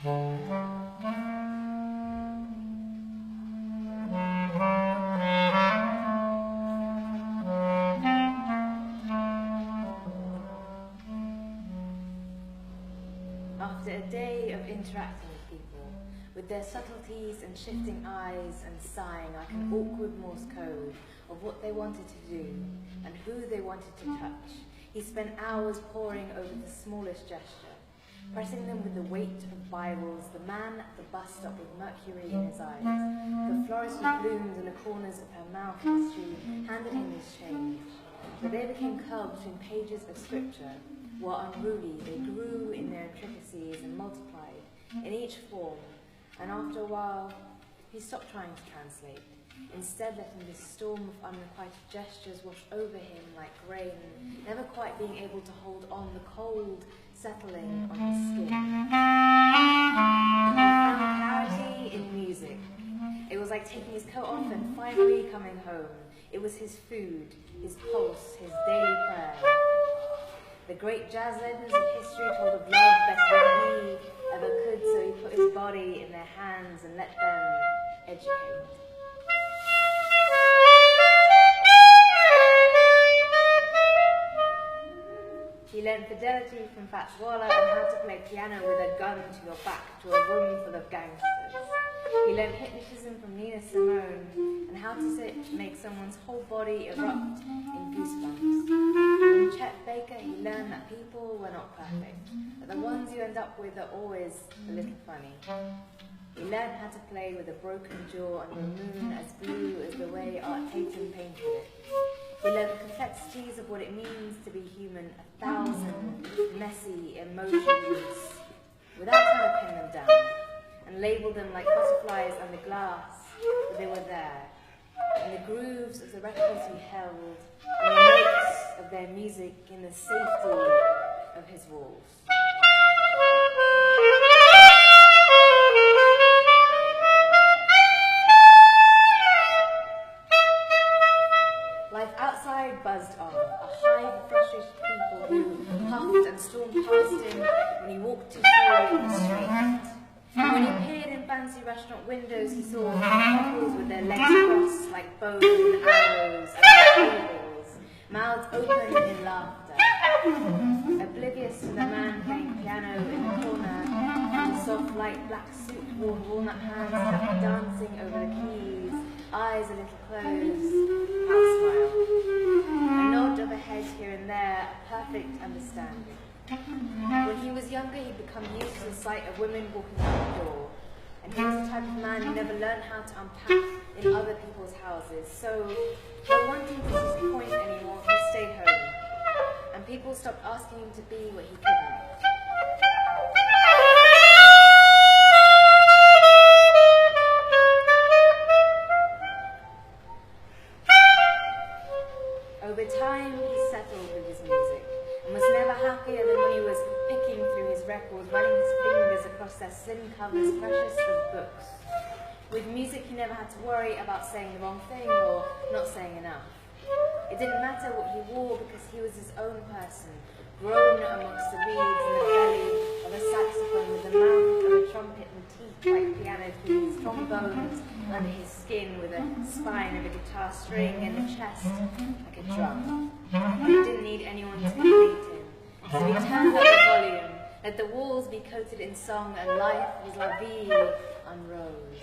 After a day of interacting with people, with their subtleties and shifting eyes and sighing like an awkward Morse code of what they wanted to do and who they wanted to touch, he spent hours poring over the smallest gesture, pressing them with the weight of Bibles, the man at the bus stop with mercury in his eyes, the florist with blooms in the corners of her mouth as she handed him his change. But they became curled between pages of scripture, while unruly they grew in their intricacies and multiplied in each form, and after a while he stopped trying to translate, instead letting this storm of unrequited gestures wash over him like rain, never quite being able to hold on the cold settling on his skin. He found clarity in music. It was like taking his coat off and finally coming home. It was his food, his pulse, his daily prayer. The great jazz legends of history told of love better than he ever could, so he put his body in their hands and let them educate. He learned fidelity from Fatwala and how to play piano with a gun to your back to a room full of gangsters. He learned hypnotism from Nina Simone and how to make someone's whole body erupt in goosebumps. From Chet Baker, he learned that people were not perfect, but the ones you end up with are always a little funny. He learned how to play with a broken jaw under a moon as blue as the way Art Tatum painted it. He learned the complexities of what it means to be human, 1,000 messy emotions, without trying to pin them down, and labeled them like butterflies under glass, but they were there, in the grooves of the records he held, and the notes of their music in the safety of his walls. Life outside buzzed on, a hive of frustrated people who puffed and stormed past him when he walked too slowly in the street. And when he peered in fancy restaurant windows, he saw couples with their legs crossed like bows and arrows and tables, mouths open in laughter. Oblivious to the man playing piano in the corner, and the soft light black suit worn walnut hands kept dancing over the keys, eyes a little closed, half smile. A nod of a head here and there, a perfect understanding. When he was younger, he'd become used to the sight of women walking out the door, and he was the type of man who never learned how to unpack in other people's houses. So, not wanting to disappoint anymore, he stayed home, and people stopped asking him to be what he couldn't. Over time, he settled with his music, and was never happier than when he was picking through his records, running his fingers across their slim covers, precious as books. With music, he never had to worry about saying the wrong thing or not saying enough. It didn't matter what he wore because he was his own person, grown amongst the reeds in the belly of a saxophone with the mouth of a trumpet and teeth like piano keys, trombones under his skin with a spine of a guitar string and a chest like a drum. He didn't need anyone to complete him. So he turned up the volume, let the walls be coated in song, and life was la vie en rose.